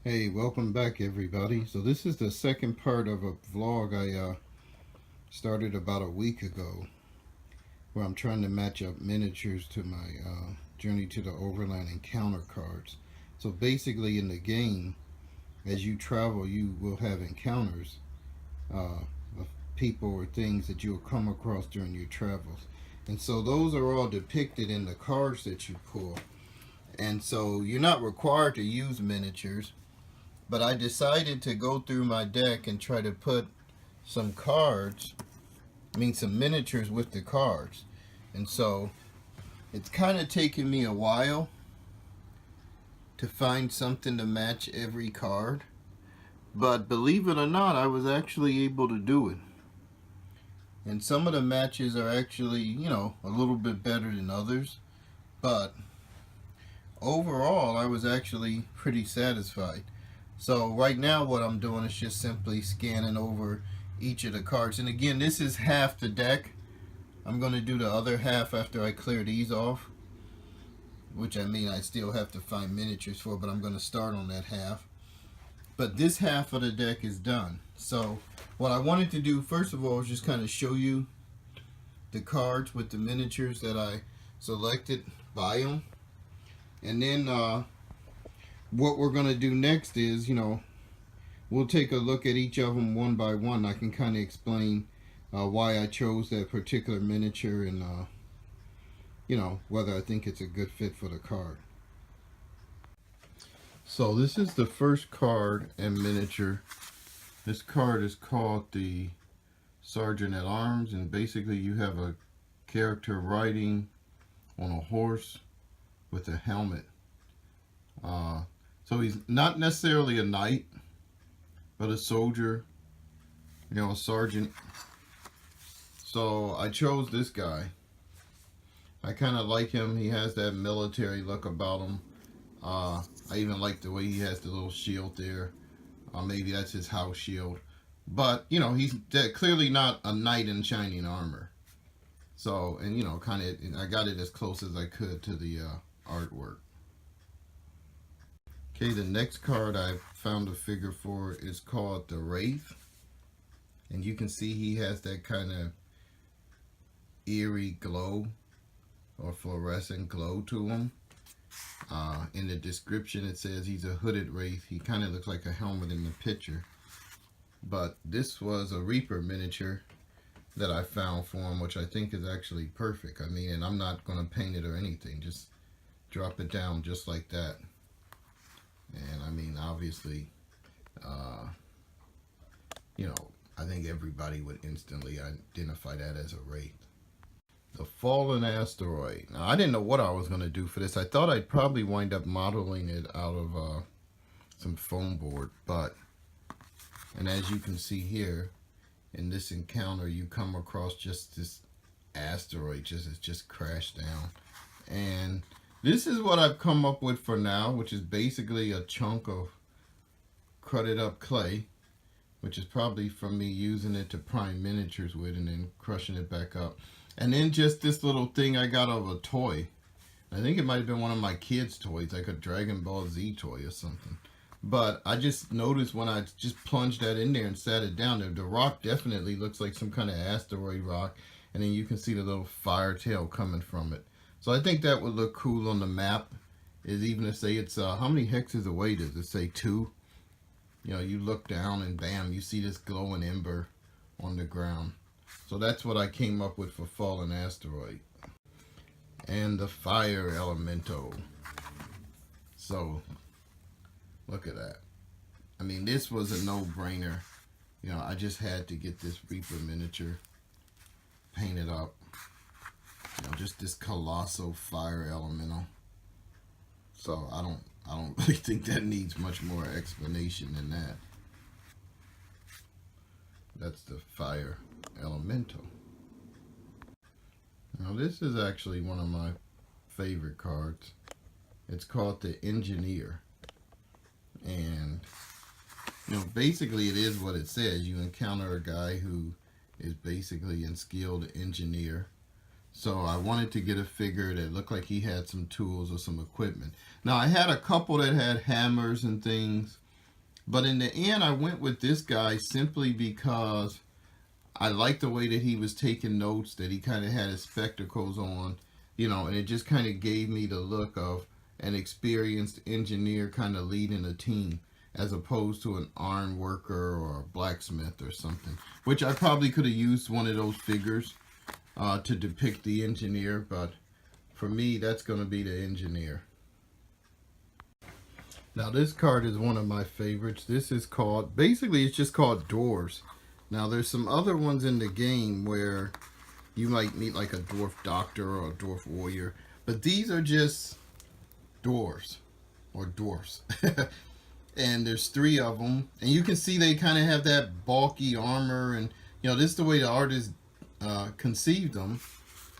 Hey, welcome back everybody. So this is the second part of a vlog I started about a week ago where I'm trying to match up miniatures to my Journey to the Overland encounter cards. So basically in the game, as you travel, you will have encounters of people or things that you'll come across during your travels. And so those are all depicted in the cards that you pull. And so you're not required to use miniatures, but I decided to go through my deck and try to put some cards, some miniatures with the cards. And so it's kind of taken me a while to find something to match every card. But believe it or not, I was actually able to do it. And some of the matches are actually, a little bit better than others. But overall, I was actually pretty satisfied. So right now what I'm doing is just simply scanning over each of the cards. And again, this is half the deck. I'm going to do the other half after I clear these off. Which I still have to find miniatures for, but I'm going to start on that half. But this half of the deck is done. So what I wanted to do first of all is just kind of show you the cards with the miniatures that I selected by them. And then what we're going to do next is, we'll take a look at each of them one by one. I can kind of explain why I chose that particular miniature and, whether I think it's a good fit for the card. So this is the first card and miniature. This card is called the Sergeant at Arms, and basically you have a character riding on a horse with a helmet. So he's not necessarily a knight, but a soldier, a sergeant. So I chose this guy. I kind of like him. He has that military look about him. I even like the way he has the little shield there. Maybe that's his house shield. But, he's clearly not a knight in shining armor. So, and, I got it as close as I could to the artwork. Okay, the next card I found a figure for is called the Wraith. And you can see he has that kind of eerie glow or fluorescent glow to him. In the description it says he's a hooded wraith. He kind of looks like a helmet in the picture. But this was a Reaper miniature that I found for him, which I think is actually perfect. And I'm not going to paint it or anything. Just drop it down just like that. And obviously, I think everybody would instantly identify that as a wraith. The Fallen Asteroid. Now, I didn't know what I was going to do for this. I thought I'd probably wind up modeling it out of some foam board, and as you can see here, in this encounter, you come across just this asteroid, it's just crashed down. And this is what I've come up with for now, which is basically a chunk of crudded up clay, which is probably from me using it to prime miniatures with and then crushing it back up. And then just this little thing I got of a toy. I think it might have been one of my kids' toys, like a Dragon Ball Z toy or something. But I just noticed when I just plunged that in there and sat it down, the rock definitely looks like some kind of asteroid rock. And then you can see the little fire tail coming from it. So I think that would look cool on the map. Is even to say it's, how many hexes away does it say? 2? You look down and bam, you see this glowing ember on the ground. So that's what I came up with for Fallen Asteroid. And the Fire Elemental. So, look at that. This was a no-brainer. I just had to get this Reaper miniature painted up. Just this colossal fire elemental. So I don't really think that needs much more explanation than that. That's the Fire Elemental. Now this is actually one of my favorite cards. It's called the Engineer. And basically it is what it says. You encounter a guy who is basically a skilled engineer. So I wanted to get a figure that looked like he had some tools or some equipment. Now I had a couple that had hammers and things, But in the end, I went with this guy simply because I liked the way that he was taking notes, that he kind of had his spectacles on, and it just kind of gave me the look of an experienced engineer kind of leading a team, as opposed to an iron worker or a blacksmith or something, which I probably could have used one of those figures to depict the engineer, but for me, that's going to be the engineer. Now this card is one of my favorites. This is called, basically it's just called Dwarves. Now there's some other ones in the game where you might meet like a dwarf doctor or a dwarf warrior, but these are just dwarves or dwarfs. And there's 3 of them, and you can see they kind of have that bulky armor, and this is the way the artist conceived them.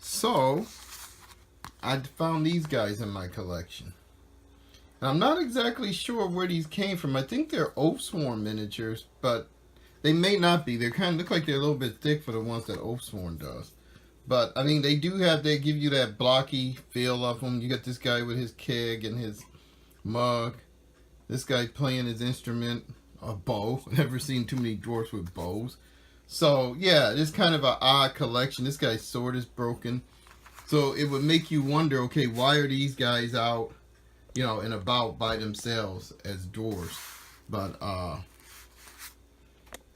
So I found these guys in my collection. And I'm not exactly sure where these came from. I think they're Oathsworn miniatures, but they may not be. They kind of look like they're a little bit thick for the ones that Oathsworn does. But I mean, they give you that blocky feel of them. You got this guy with his keg and his mug. This guy playing his instrument, a bow. I've never seen too many dwarfs with bows. So yeah, it's kind of an odd collection. This guy's sword is broken. So it would make you wonder, okay, why are these guys out, and about by themselves as dwarves? But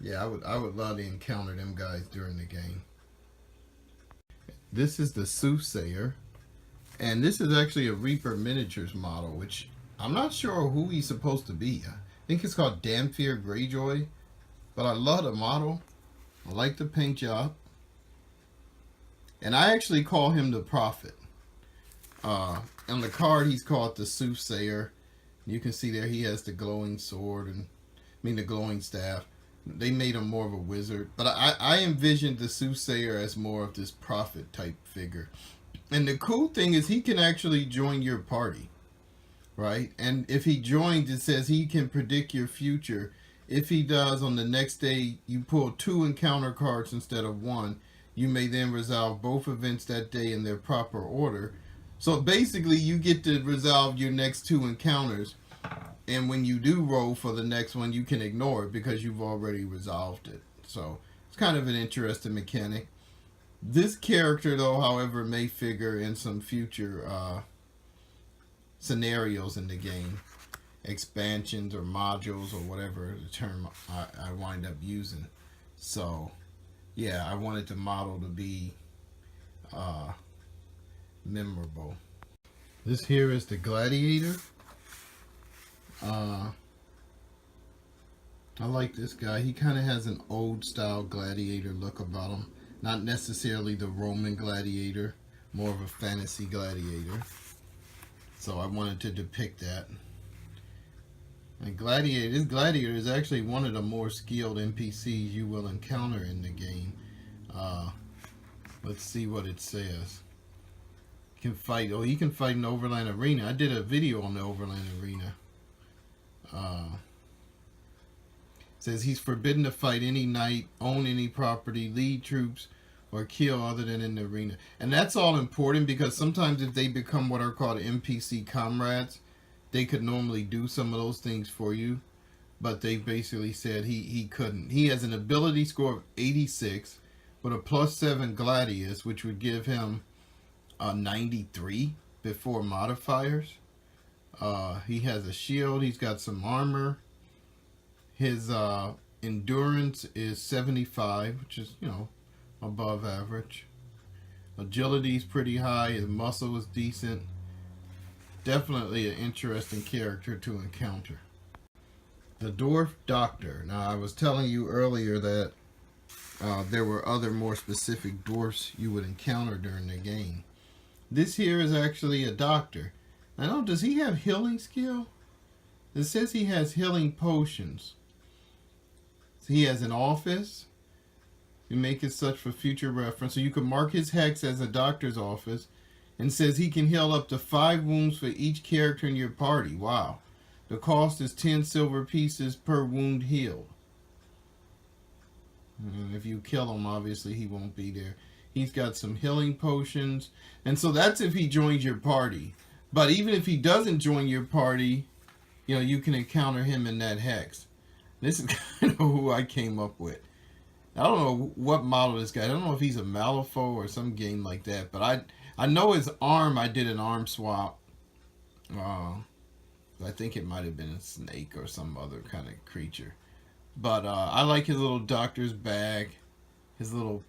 yeah, I would love to encounter them guys during the game. This is the Soothsayer, and this is actually a Reaper Miniatures model, which I'm not sure who he's supposed to be. I think it's called Damphir Greyjoy, but I love the model. I like the paint job, and I actually call him the Prophet. On the card, he's called the Soothsayer. You can see there he has the glowing sword, and the glowing staff. They made him more of a wizard, but I envisioned the Soothsayer as more of this prophet type figure. And the cool thing is he can actually join your party, right? And if he joins, it says he can predict your future. If he does, on the next day, you pull 2 encounter cards instead of 1. You may then resolve both events that day in their proper order. So basically, you get to resolve your next 2 encounters. And when you do roll for the next one, you can ignore it because you've already resolved it. So it's kind of an interesting mechanic. This character, though, however, may figure in some future scenarios in the game. Expansions or modules or whatever the term I wind up using. So, yeah, I wanted the model to be memorable. This here is the Gladiator. I like this guy. He kind of has an old style gladiator look about him. Not necessarily the Roman gladiator, more of a fantasy gladiator. So I wanted to depict that. And this gladiator is actually one of the more skilled NPCs you will encounter in the game. Let's see what it says. He can fight in Overland Arena. I did a video on the Overland Arena. Says he's forbidden to fight any knight, own any property, lead troops, or kill other than in the arena. And that's all important because sometimes if they become what are called NPC comrades, they could normally do some of those things for you. But they basically said he couldn't. He has an ability score of 86 with a +7 Gladius, which would give him a 93 before modifiers. He has a shield. He's got some armor. His endurance is 75, which is, above average. Agility is pretty high. His muscle is decent. Definitely an interesting character to encounter. The Dwarf Doctor. Now, I was telling you earlier that there were other more specific dwarfs you would encounter during the game. This here is actually a doctor. Now, does he have healing skill? It says he has healing potions. So he has an office. You make it such for future reference. So you can mark his hex as a doctor's office. And says he can heal up to 5 wounds for each character in your party. Wow. The cost is 10 silver pieces per wound healed. And if you kill him, obviously he won't be there. He's got some healing potions. And so that's if he joins your party. But even if he doesn't join your party, you can encounter him in that hex. This is kind of who I came up with. I don't know what model this guy. I don't know if he's a Malifaux or some game like that. But I know his arm. I did an arm swap. I think it might have been a snake or some other kind of creature. But I like his little doctor's bag, his little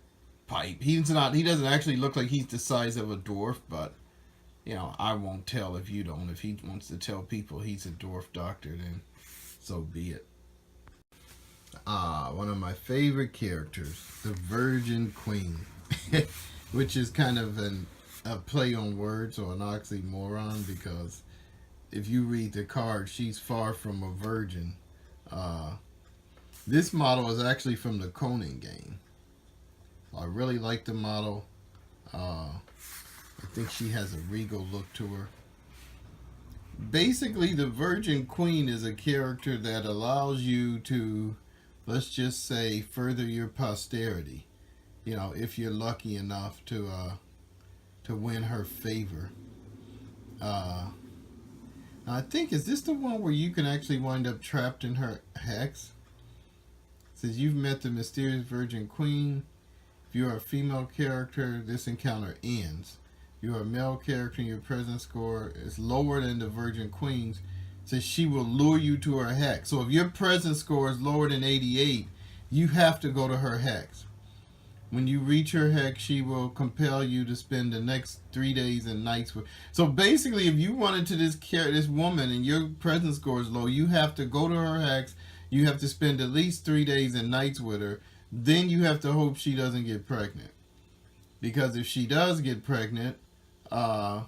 pipe. He's not. He doesn't actually look like he's the size of a dwarf, but you know, I won't tell if you don't. If he wants to tell people he's a dwarf doctor, then so be it. One of my favorite characters, the Virgin Queen, which is kind of a play on words or an oxymoron because if you read the card, she's far from a virgin. This model is actually from the Conan game. I really like the model. I think she has a regal look to her. Basically, the Virgin Queen is a character that allows you to, let's just say, further your posterity. You know, if you're lucky enough to win her favor. I think, is this the one where you can actually wind up trapped in her hex? It says you've met the mysterious Virgin Queen. If you are a female character, this encounter ends. If you are a male character and your presence score is lower than the Virgin Queen's, it says she will lure you to her hex. So if your presence score is lower than 88, you have to go to her hex. When you reach her hex, she will compel you to spend the next 3 days and nights with. So basically, if you run into this woman and your presence score is low, you have to go to her hex. You have to spend at least 3 days and nights with her. Then you have to hope she doesn't get pregnant. Because if she does get pregnant, I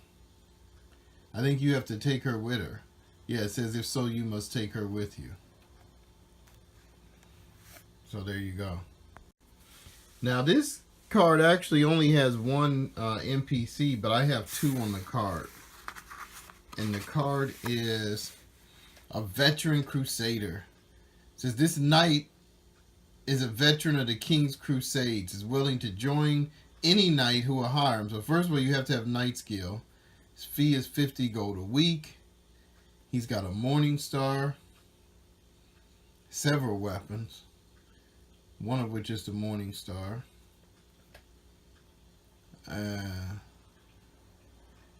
think you have to take her with her. Yeah, it says if so, you must take her with you. So there you go. Now this card actually only has one NPC, but I have two on the card. And the card is a veteran crusader. It says this knight is a veteran of the King's Crusades, is willing to join any knight who will hire him. So first of all, you have to have knight skill. His fee is 50 gold a week. He's got a morning star, several weapons, one of which is the morning star.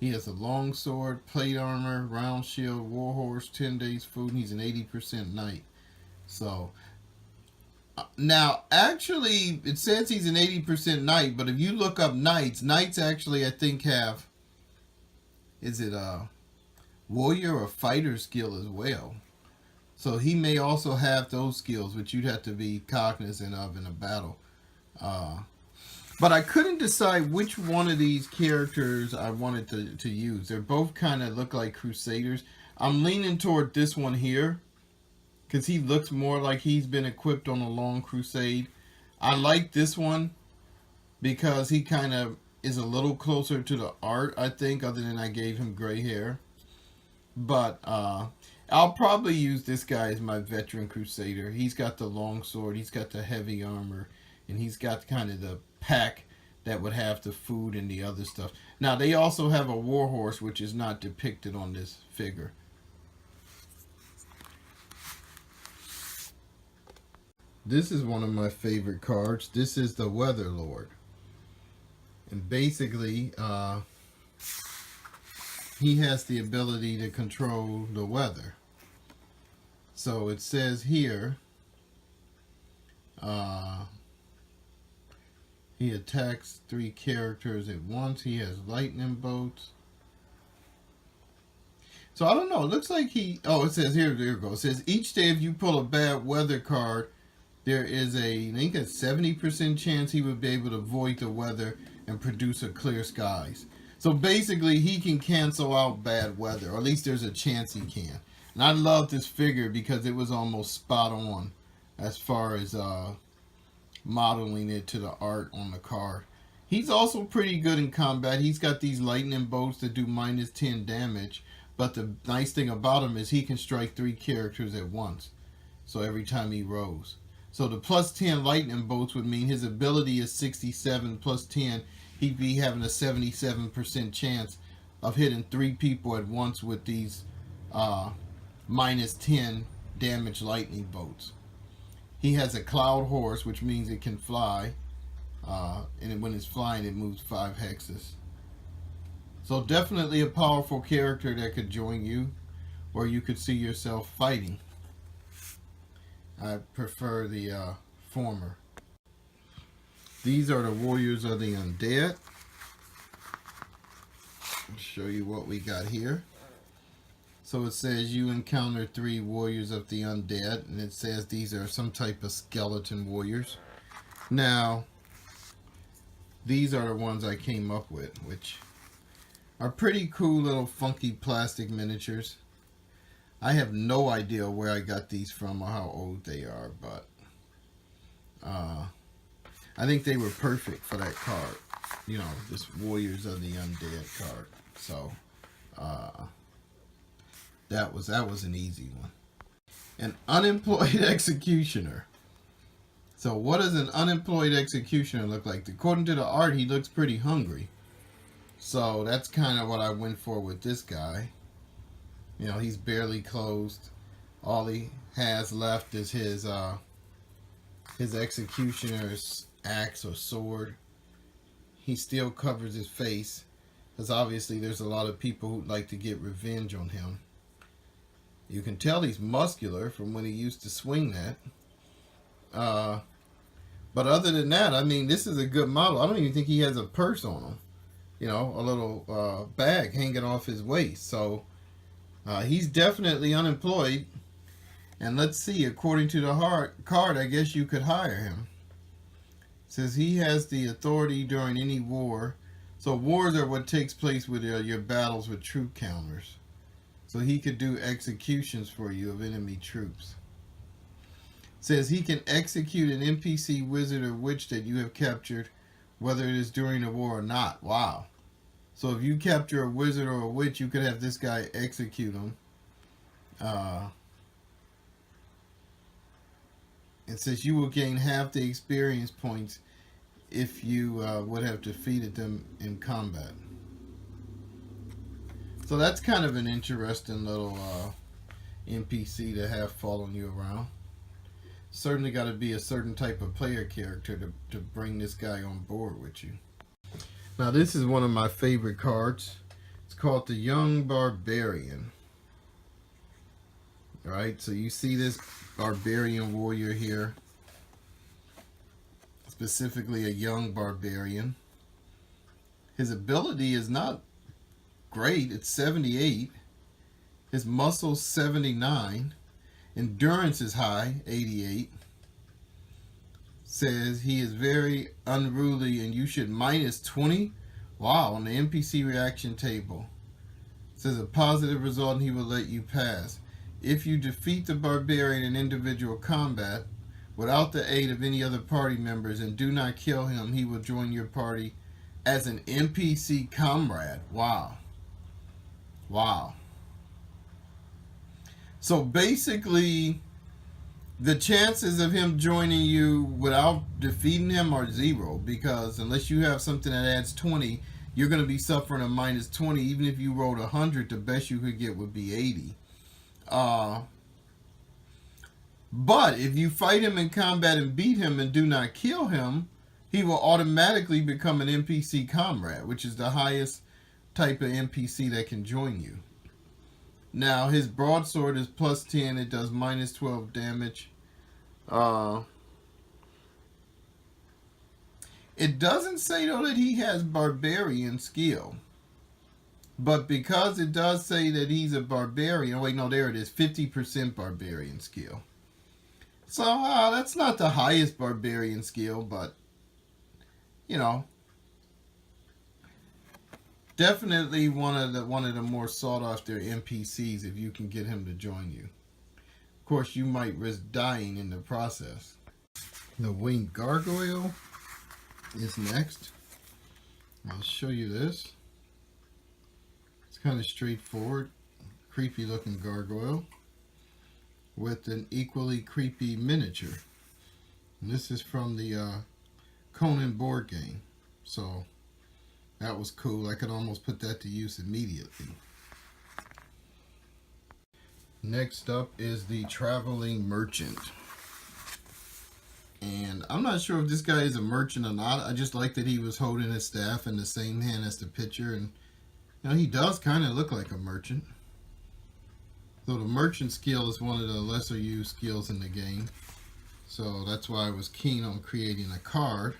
He has a long sword, plate armor, round shield, warhorse, 10 days food, and he's an 80% knight. So now, actually, it says he's an 80% knight, but if you look up knights actually, I think, have, is it a warrior or fighter skill as well? So he may also have those skills, which you'd have to be cognizant of in a battle. But I couldn't decide which one of these characters I wanted to use. They're both kind of look like crusaders. I'm leaning toward this one here, because he looks more like he's been equipped on a long crusade. I like this one because he kind of is a little closer to the art, I think, other than I gave him gray hair. But I'll probably use this guy as my veteran crusader. He's got the long sword, he's got the heavy armor, and he's got kind of the pack that would have the food and the other stuff. Now, they also have a warhorse, which is not depicted on this figure. This is one of my favorite cards. This is the Weather Lord. And basically, he has the ability to control the weather. So it says here, he attacks 3 characters at once. He has lightning bolts. So I don't know. It looks like he... Oh, it says here. There it goes. It says each day if you pull a bad weather card, there is I think a 70% chance he would be able to avoid the weather and produce a clear skies. So basically, he can cancel out bad weather, or at least there's a chance he can. And I love this figure because it was almost spot on as far as modeling it to the art on the card. He's also pretty good in combat. He's got these lightning bolts that do -10 damage. But the nice thing about him is he can strike 3 characters at once. So every time he rolls. So the +10 lightning bolts would mean his ability is 67 +10. He'd be having a 77% chance of hitting 3 people at once with these -10 damage lightning bolts. He has a cloud horse, which means it can fly. And when it's flying, it moves 5 hexes. So definitely a powerful character that could join you, or you could see yourself fighting. I prefer the former. These are the Warriors of the Undead. I'll show you what we got here. So it says you encounter 3 Warriors of the Undead, and it says these are some type of skeleton warriors. Now, these are the ones I came up with, which are pretty cool little funky plastic miniatures. I have no idea where I got these from or how old they are, but I think they were perfect for that card. You know, this Warriors of the Undead card. So, that was an easy one. An unemployed executioner. So what does an unemployed executioner look like? According to the art, he looks pretty hungry. So that's kind of what I went for with this guy. You know, he's barely closed. All he has left is his executioner's axe or sword. He still covers his face, because obviously there's a lot of people who like to get revenge on him. You can tell he's muscular from when he used to swing that. But other than that, I mean, this is a good model. I don't even think he has a purse on him. You know, a little bag hanging off his waist. So he's definitely unemployed. And let's see, according to the card, I guess you could hire him. It says he has the authority during any war. So wars are what takes place with your battles with troop counters. So he could do executions for you of enemy troops. It says he can execute an NPC wizard or witch that you have captured, whether it is during a war or not. Wow. So if you capture a wizard or a witch, you could have this guy execute them. It says you will gain half the experience points if you would have defeated them in combat. So that's kind of an interesting little NPC to have following you around. Certainly got to be a certain type of player character to bring this guy on board with you. Now this is one of my favorite cards. It's called the Young Barbarian. Alright, so you see this barbarian warrior here. Specifically a young barbarian. His ability is not great. It's 78. His muscle's 79. Endurance is high, 88. Says he is very unruly and you should minus 20. Wow, on the NPC reaction table. Says a positive result and he will let you pass. If you defeat the barbarian in individual combat without the aid of any other party members and do not kill him, he will join your party as an NPC comrade. Wow. Wow. So basically, the chances of him joining you without defeating him are 0, because unless you have something that adds 20, you're going to be suffering a minus 20. Even if you rolled 100, the best you could get would be 80. But if you fight him in combat and beat him and do not kill him, he will automatically become an NPC comrade, which is the highest type of NPC that can join you. Now, his broadsword is plus 10. It does minus 12 damage. It doesn't say, though, that he has barbarian skill. But because it does say that he's a barbarian... Wait, no, there it is. 50% barbarian skill. So, that's not the highest barbarian skill, but, you know... Definitely one of the more sought after NPCs if you can get him to join you. Of course, you might risk dying in the process. The winged gargoyle is next. I'll show you this. It's kind of straightforward, creepy looking gargoyle with an equally creepy miniature. And this is from the Conan board game. So that was cool. I could almost put that to use immediately. Next up is the Traveling Merchant. And I'm not sure if this guy is a merchant or not. I just like that he was holding his staff in the same hand as the picture. And he does kind of look like a merchant. Though the merchant skill is one of the lesser used skills in the game. So that's why I was keen on creating a card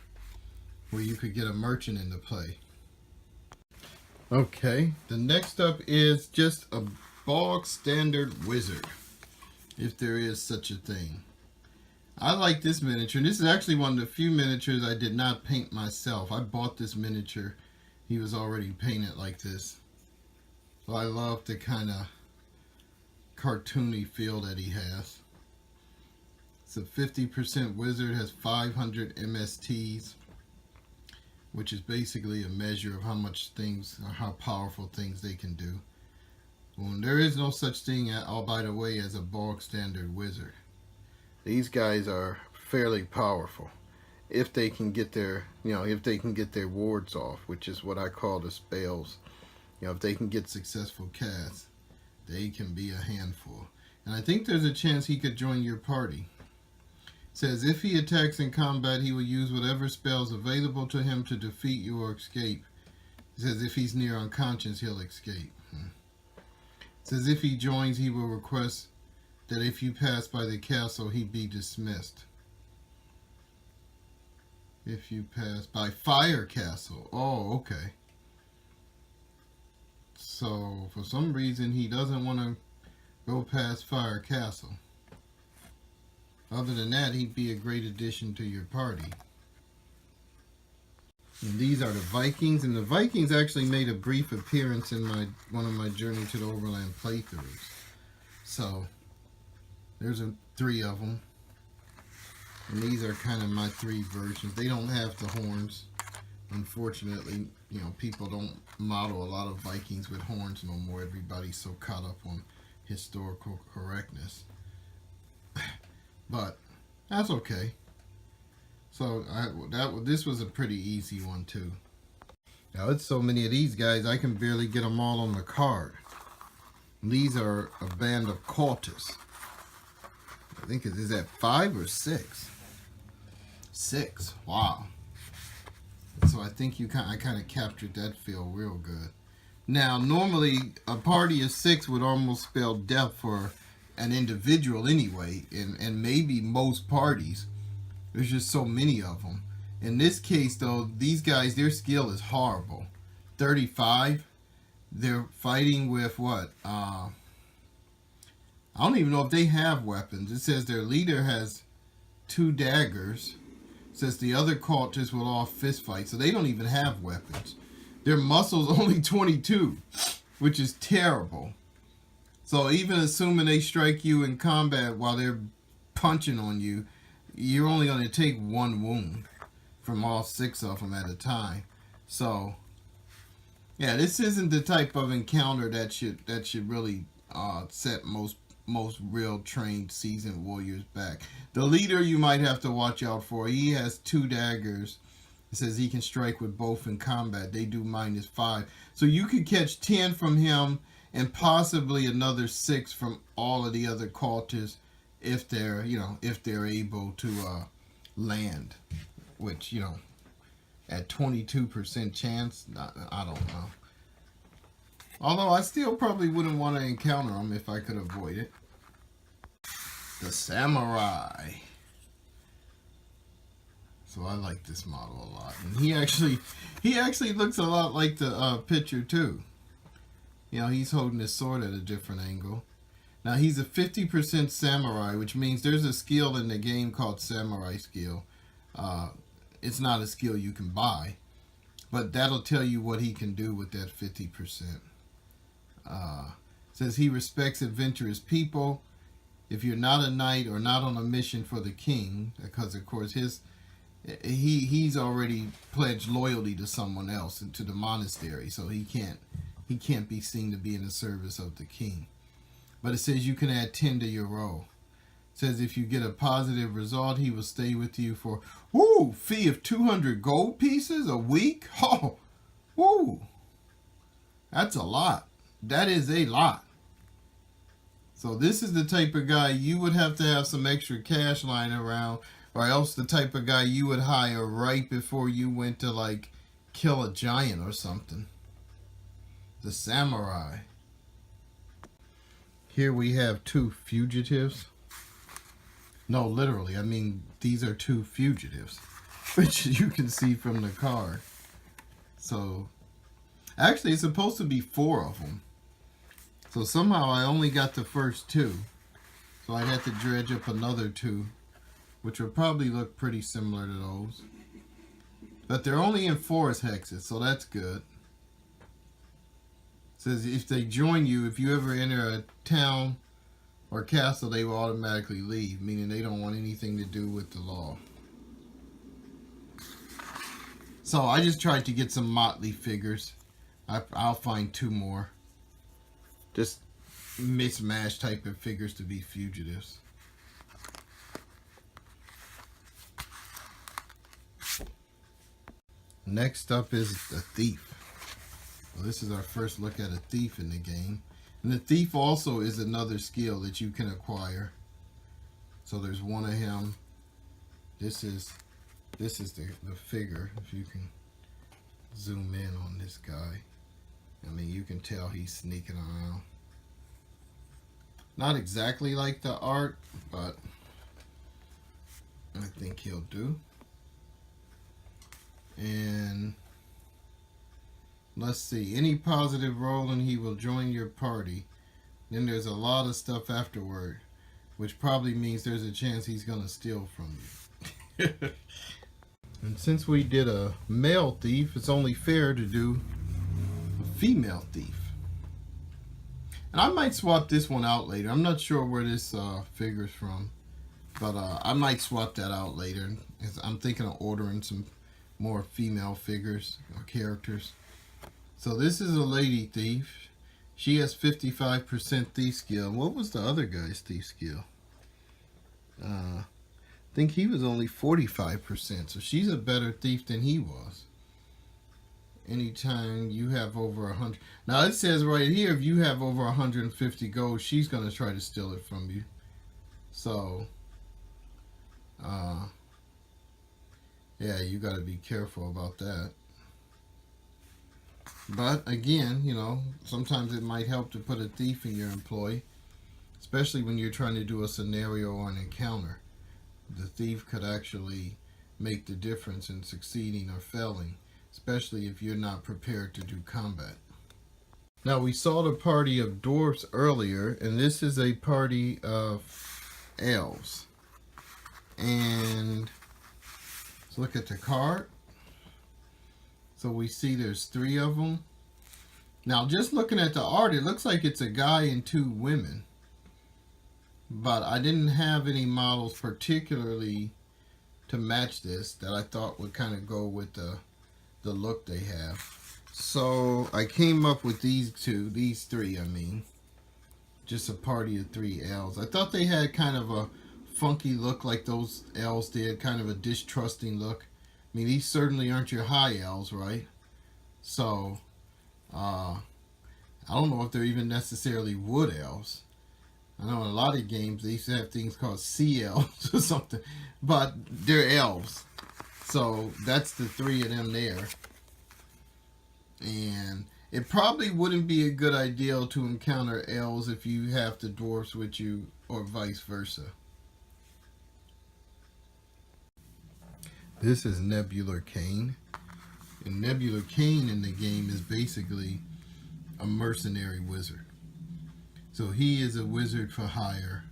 where you could get a merchant into play. Okay, the next up is just a bog standard wizard, if there is such a thing. I like this miniature. This is actually one of the few miniatures I did not paint myself. I bought this miniature. He was already painted like this. So I love the kind of cartoony feel that he has. It's a 50% wizard, has 500 MSTs, which is basically a measure of how much things, or how powerful things they can do. Well, there is no such thing, by the way, as a bog standard wizard. These guys are fairly powerful if they can get their, if they can get their wards off, which is what I call the spells. If they can get successful casts, they can be a handful. And I think there's a chance he could join your party. It says if he attacks in combat, he will use whatever spells available to him to defeat you or escape. It says if he's near unconscious, he'll escape. It says if he joins, he will request that if you pass by the castle, he be dismissed. If you pass by Fire Castle. Oh, okay. So, for some reason, he doesn't want to go past Fire Castle. Other than that, he'd be a great addition to your party. And these are the Vikings. And the Vikings actually made a brief appearance in one of my Journey to the Overland playthroughs. So, there's 3 of them. And these are kind of my 3 versions. They don't have the horns. Unfortunately, people don't model a lot of Vikings with horns no more. Everybody's so caught up on historical correctness. But that's okay. So this was a pretty easy one too. Now it's so many of these guys I can barely get them all on the card. These are a band of cultists. I think is that 5 or 6? 6. Wow. So I think I kind of captured that feel real good. Now normally a party of 6 would almost spell death for an individual anyway, and maybe most parties. There's just so many of them. In this case though, these guys, their skill is horrible. 35. They're fighting with what? I don't even know if they have weapons. It says their leader has 2 daggers. It says the other cultists will all fist fight, so they don't even have weapons. Their muscle's only 22, which is terrible. So even assuming they strike you in combat while they're punching on you, you're only going to take 1 wound from all 6 of them at a time. So yeah, this isn't the type of encounter that should really set most real trained seasoned warriors back. The leader you might have to watch out for. He has 2 daggers. It says he can strike with both in combat. They do -5. So you could catch 10 from him and possibly another 6 from all of the other cultists if they're able to land, which at 22% chance, I don't know. Although I still probably wouldn't want to encounter them if I could avoid it. The Samurai. So I like this model a lot. And he actually looks a lot like the picture too. He's holding his sword at a different angle. Now he's a 50% samurai, which means there's a skill in the game called Samurai Skill. It's not a skill you can buy, but that'll tell you what he can do with that 50%. Says he respects adventurous people. If you're not a knight or not on a mission for the king, because of course he's already pledged loyalty to someone else and to the monastery, so he can't be seen to be in the service of the king. But it says you can add 10 to your roll. It says if you get a positive result, he will stay with you for fee of 200 gold pieces a week. That's a lot. That is a lot. So this is the type of guy you would have to have some extra cash lying around, or else the type of guy you would hire right before you went to like kill a giant or something. The samurai. Here we have two fugitives. No, literally, I mean, these are two fugitives, which you can see from the card. So, actually, it's supposed to be 4 of them. So somehow I only got the first 2. So I had to dredge up another 2, which will probably look pretty similar to those. But they're only in forest hexes, so that's good. It says if they join you, if you ever enter a town or castle, they will automatically leave, meaning they don't want anything to do with the law. So I just tried to get some motley figures. I'll find 2 more. Just mismatched type of figures to be fugitives. Next up is the thief. Well, this is our first look at a thief in the game. And the thief also is another skill that you can acquire. So there's one of him. This is the figure. If you can zoom in on this guy. I mean, you can tell he's sneaking around. Not exactly like the art, but I think he'll do. And let's see. Any positive roll and he will join your party. Then there's a lot of stuff afterward, which probably means there's a chance he's going to steal from you. And since we did a male thief, it's only fair to do a female thief. And I might swap this one out later. I'm not sure where this figure's from, but I might swap that out later. I'm thinking of ordering some more female figures or characters. So this is a lady thief. She has 55% thief skill. What was the other guy's thief skill? I think he was only 45%. So she's a better thief than he was. Anytime you have over 100. Now it says right here, if you have over 150 gold, she's going to try to steal it from you. So, yeah, you got to be careful about that. But again, you know, sometimes it might help to put a thief in your employ, especially when you're trying to do a scenario or an encounter. The thief could actually make the difference in succeeding or failing, especially if you're not prepared to do combat. Now, we saw the party of dwarfs earlier, and this is a party of elves. And let's look at the card. So we see there's 3 of them. Now, just looking at the art, it looks like it's a guy and 2 women. But I didn't have any models particularly to match this that I thought would kind of go with the look they have. So I came up with these 3, I mean. Just a party of 3 elves. I thought they had kind of a funky look like those elves did, kind of a distrusting look. I mean, these certainly aren't your high elves, right? So, I don't know if they're even necessarily wood elves. I know in a lot of games they used to have things called sea elves or something, but they're elves. So that's the 3 of them there. And it probably wouldn't be a good idea to encounter elves if you have the dwarfs with you, or vice versa. This is Nebular Cain. And Nebular Cain in the game is basically a mercenary wizard. So he is a wizard for hire.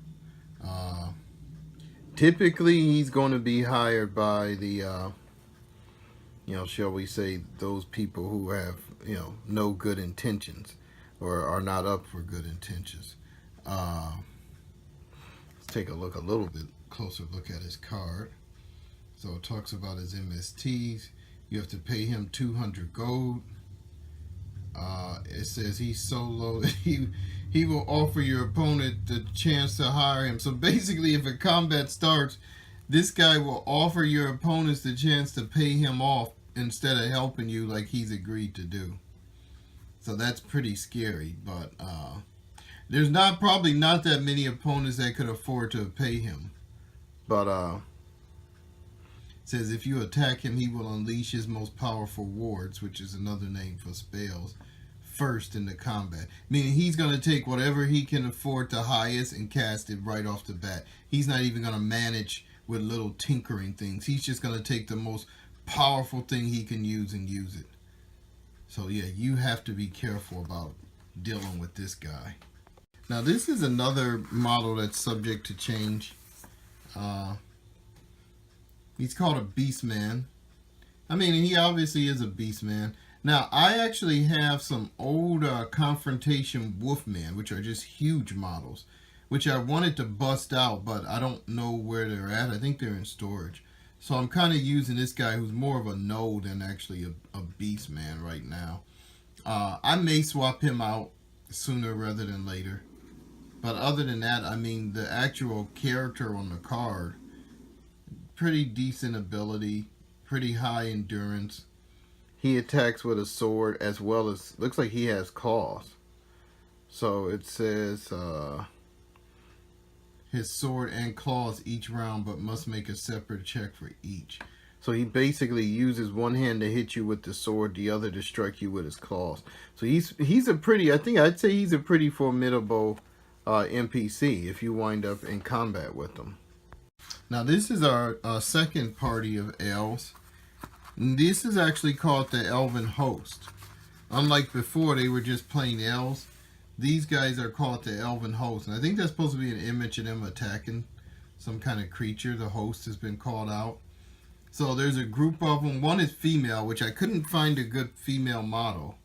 Typically, he's going to be hired by the, shall we say, those people who have, no good intentions or are not up for good intentions. Let's take a little bit closer look at his card. So it talks about his MSTs. You have to pay him 200 gold. It says he's solo. He will offer your opponent the chance to hire him. So basically, if a combat starts, this guy will offer your opponents the chance to pay him off instead of helping you like he's agreed to do. So that's pretty scary. But there's probably not that many opponents that could afford to pay him. But It says if you attack him, he will unleash his most powerful wards, which is another name for spells, first in the combat. Meaning he's going to take whatever he can afford to highest and cast it right off the bat. He's not even going to manage with little tinkering things. He's just going to take the most powerful thing he can use and use it. So yeah, you have to be careful about dealing with this guy. Now this is another model that's subject to change. He's called a Beastman. I mean, he obviously is a Beastman. Now, I actually have some old Confrontation Wolfman, which are just huge models, which I wanted to bust out, but I don't know where they're at. I think they're in storage. So I'm kind of using this guy who's more of a node than actually a Beastman right now. I may swap him out sooner rather than later. But other than that, I mean, the actual character on the card, pretty decent ability, pretty high endurance. He attacks with a sword as well as, looks like he has claws. So it says his sword and claws each round, but must make a separate check for each. So he basically uses one hand to hit you with the sword, the other to strike you with his claws. So he's a pretty, I think I'd say he's a pretty formidable NPC if you wind up in combat with them. Now this is our second party of elves. This is actually called the Elven Host. Unlike before, they were just plain elves. These guys are called the Elven Host. And I think that's supposed to be an image of them attacking some kind of creature. The host has been called out. So there's a group of them. One is female, which I couldn't find a good female model.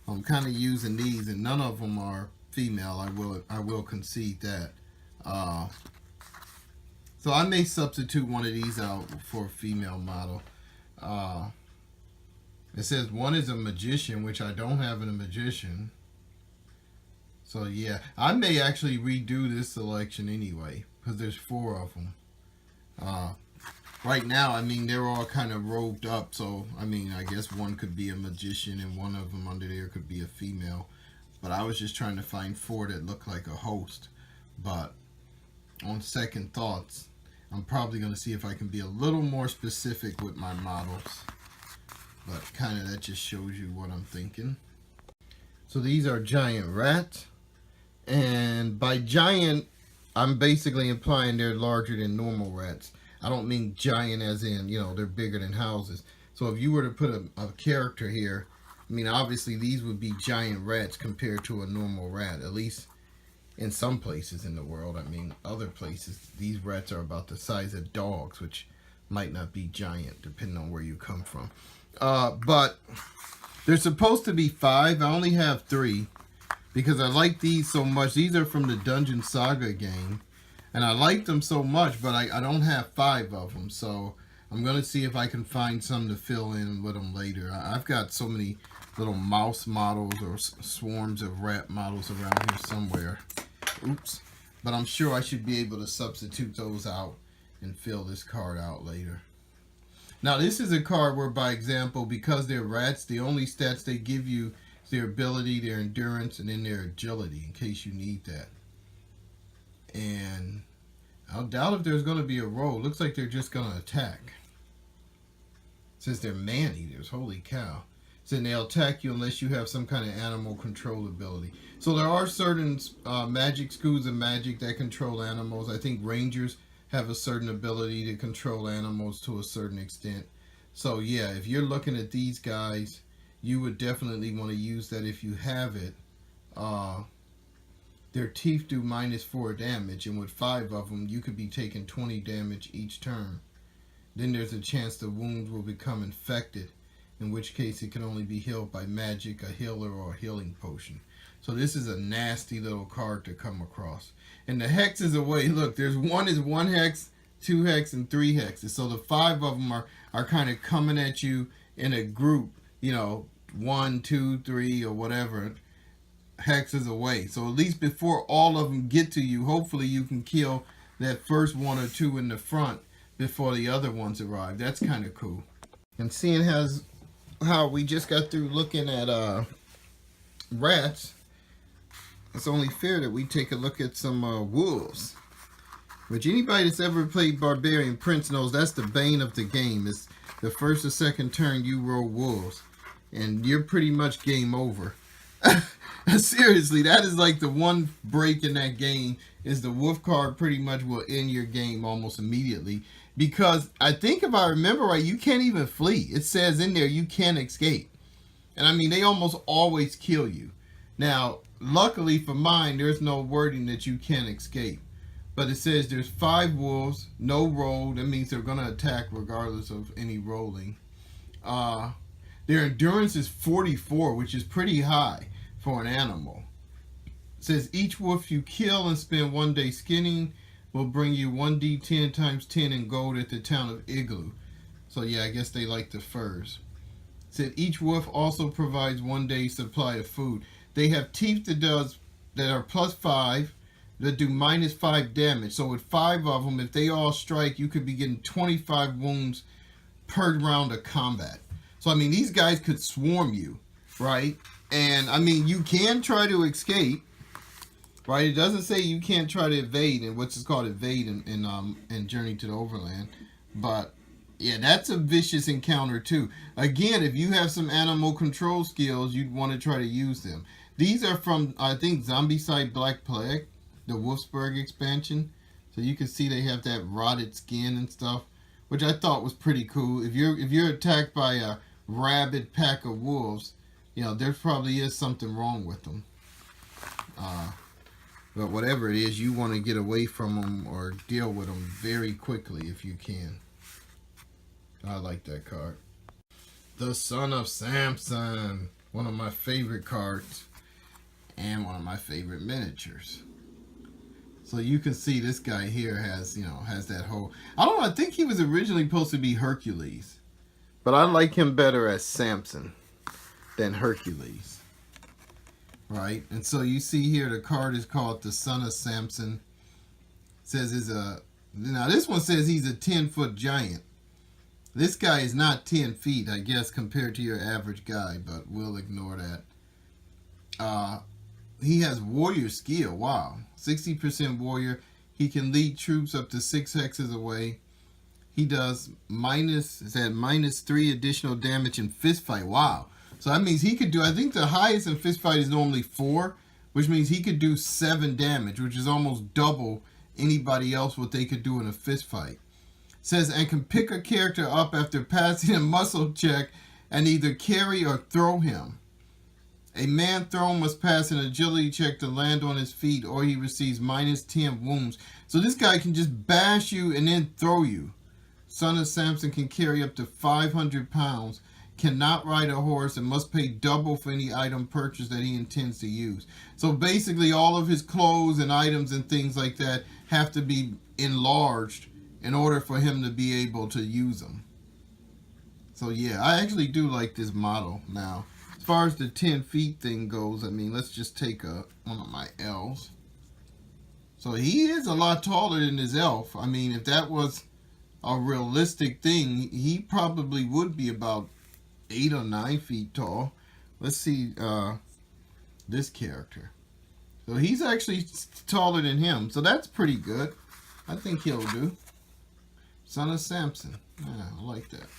I'm kind of using these, and none of them are female. I will concede that. So I may substitute one of these out for a female model. It says one is a magician, which I don't have in a magician. So yeah, I may actually redo this selection anyway, because there's 4 of them. Right now, I mean, they're all kind of robed up, so I mean, I guess one could be a magician and one of them under there could be a female. But I was just trying to find 4 that look like a host. But on second thoughts, I'm probably going to see if I can be a little more specific with my models. But kind of that just shows you what I'm thinking. So these are giant rats. And by giant, I'm basically implying they're larger than normal rats. I don't mean giant as in, you know, they're bigger than houses. So if you were to put a character here, I mean, obviously these would be giant rats compared to a normal rat, at least in some places in the world. I mean, other places, these rats are about the size of dogs, which might not be giant, depending on where you come from. But there's supposed to be 5. I only have 3 because I like these so much. These are from the Dungeon Saga game, and I like them so much, but I don't have 5 of them. So I'm going to see if I can find some to fill in with them later. I've got so many little mouse models or swarms of rat models around here somewhere. Oops. But I'm sure I should be able to substitute those out and fill this card out later. Now this is a card where, by example, because they're rats, the only stats they give you is their ability, their endurance, and then their agility, in case you need that. And I doubt if there's going to be a roll. Looks like they're just going to attack. It says they're man-eaters. Holy cow. And they'll attack you unless you have some kind of animal control ability. So there are certain magic schools of magic that control animals. I think rangers have a certain ability to control animals to a certain extent. So yeah, if you're looking at these guys, you would definitely want to use that if you have it. Their teeth do -4 damage, and with 5 of them, you could be taking 20 damage each turn. Then there's a chance the wounds will become infected, in which case it can only be healed by magic, a healer, or a healing potion. So this is a nasty little card to come across. And the hexes away, look, there's 1 hex, 2 hex, and 3 hexes. So the 5 of them are kind of coming at you in a group, you know, 1, 2, 3, or whatever hexes away. So at least before all of them get to you, hopefully you can kill that first 1 or 2 in the front before the other ones arrive. That's kind of cool. And seeing how we just got through looking at rats, it's only fair that we take a look at some wolves. which anybody that's ever played Barbarian Prince knows that's the bane of the game. It's the first or second turn you roll wolves, and you're pretty much game over. Seriously, that is like the one break in that game, is the wolf card pretty much will end your game almost immediately. Because I think if I remember right, you can't even flee. It says in there you can't escape. And I mean, they almost always kill you. Now, luckily for mine, there's no wording that you can't escape. But it says there's 5 wolves, no roll. That means they're going to attack regardless of any rolling. Their endurance is 44, which is pretty high for an animal. It says each wolf you kill and spend 1 day skinning will bring you 1d10 times 10 in gold at the town of Igloo. So yeah, I guess they like the furs. It said each wolf also provides 1 day's supply of food. They have teeth that are +5 that do -5 damage. So with 5 of them, if they all strike, you could be getting 25 wounds per round of combat. So I mean, these guys could swarm you, right? And I mean, you can try to escape, right? It doesn't say you can't try to evade, and what's called evade in Journey to the Overland. But yeah, that's a vicious encounter too. Again, if you have some animal control skills, you'd want to try to use them. These are from, I think, Zombicide Black Plague, the Wolfsburg expansion. So you can see they have that rotted skin and stuff, which I thought was pretty cool. If you're attacked by a rabid pack of wolves, you know, there probably is something wrong with them. But whatever it is, you want to get away from them or deal with them very quickly if you can. I like that card. The Son of Samson. One of my favorite cards and one of my favorite miniatures. So you can see this guy here has, you know, has that whole... I don't know, I think he was originally supposed to be Hercules. But I like him better as Samson than Hercules. Right? And so you see here the card is called the Son of Samson. It says is a... Now this one says he's a 10-foot giant. This guy is not 10 feet, I guess, compared to your average guy, but we'll ignore that. He has warrior skill. Wow. 60% warrior. He can lead troops up to 6 hexes away. He does -3 additional damage in fist fight. Wow. So that means he could do, I think the highest in fist fight is normally 4, which means he could do 7 damage, which is almost double anybody else what they could do in a fist fight. It says, and can pick a character up after passing a muscle check and either carry or throw him. A man thrown must pass an agility check to land on his feet, or he receives -10 wounds. So this guy can just bash you and then throw you. Son of Samson can carry up to 500 pounds, cannot ride a horse, and must pay double for any item purchased that he intends to use. So basically all of his clothes and items and things like that have to be enlarged in order for him to be able to use them. So yeah, I actually do like this model. Now, as far as the 10 feet thing goes, I mean, let's just take one of my elves. So he is a lot taller than his elf. I mean, if that was a realistic thing, he probably would be about 8 or 9 feet tall. Let's see this character. So he's actually taller than him. So that's pretty good. I think he'll do. Son of Samson. Yeah, I like that.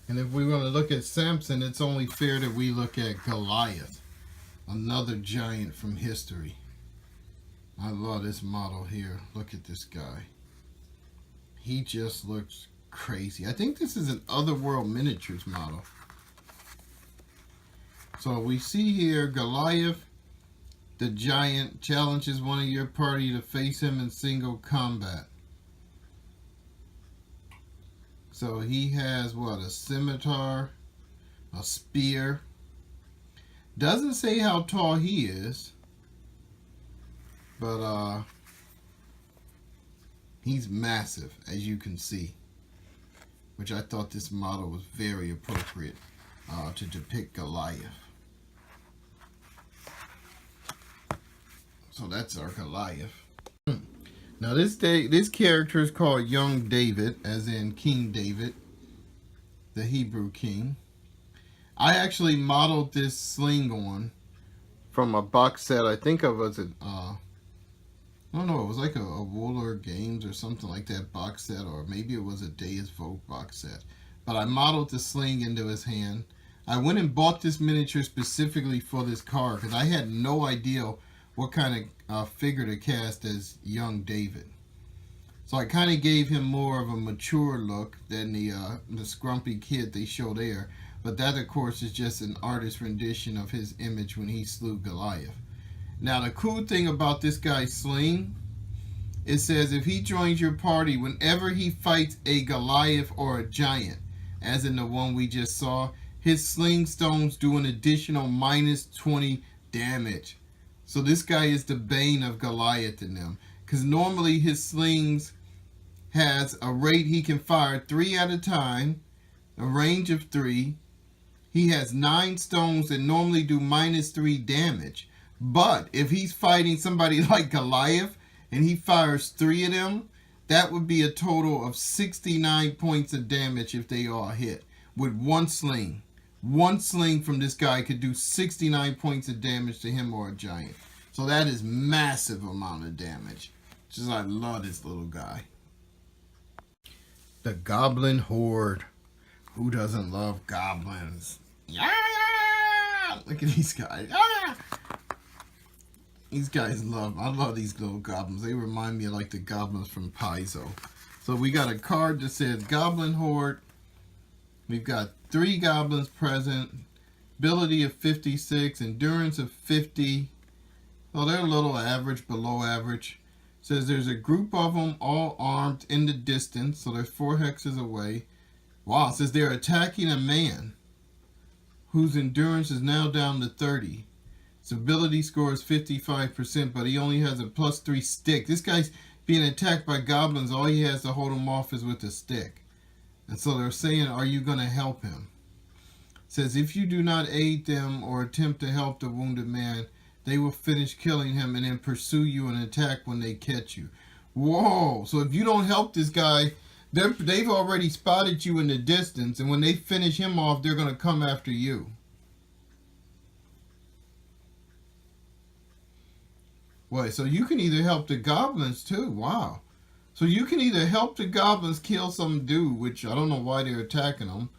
And if we want to look at Samson, it's only fair that we look at Goliath, another giant from history. I love this model here. Look at this guy. He just looks crazy. I think this is an Otherworld Miniatures model. So we see here Goliath, the giant, challenges one of your party to face him in single combat. So he has what? A scimitar, a spear. Doesn't say how tall he is, but he's massive, as you can see, which I thought this model was very appropriate to depict Goliath. So that's our Goliath. Now this character is called Young David, as in King David, the Hebrew king. I actually modeled this sling on from a box set. I think it was I don't know, it was like a Wooler Games or something like that box set, or maybe it was a Deus Vogue box set. But I modeled the sling into his hand. I went and bought this miniature specifically for this card because I had no idea what kind of figure to cast as young David. So I kind of gave him more of a mature look than the scrumpy kid they show there. But that, of course, is just an artist's rendition of his image when he slew Goliath. Now, the cool thing about this guy's sling, it says if he joins your party, whenever he fights a Goliath or a giant, as in the one we just saw, his sling stones do an additional minus 20 damage. So this guy is the bane of Goliath in them. Because normally his slings has a rate he can fire 3 at a time, a range of 3. He has 9 stones that normally do minus 3 damage. But if he's fighting somebody like Goliath and he fires 3 of them, that would be a total of 69 points of damage if they all hit with one sling. One sling from this guy could do 69 points of damage to him or a giant. So that is massive amount of damage. Just I love this little guy. The Goblin Horde. Who doesn't love goblins? Yeah! Look at these guys. Yeah! These guys I love these little goblins. They remind me of like the goblins from Paizo. So we got a card that says Goblin Horde. We've got 3 goblins present. Ability of 56. Endurance of 50. Well, they're a little average, below average. Says there's a group of them all armed in the distance. So they're 4 hexes away. Wow, it says they're attacking a man whose endurance is now down to 30. His ability score is 55%, but he only has a +3 stick. This guy's being attacked by goblins. All he has to hold him off is with a stick. And so they're saying, are you going to help him? It says, if you do not aid them or attempt to help the wounded man, they will finish killing him and then pursue you and attack when they catch you. Whoa! So if you don't help this guy, they've already spotted you in the distance, and when they finish him off, they're going to come after you. Wait, so you can either help the goblins too. Wow. So you can either help the goblins kill some dude, which I don't know why they're attacking them,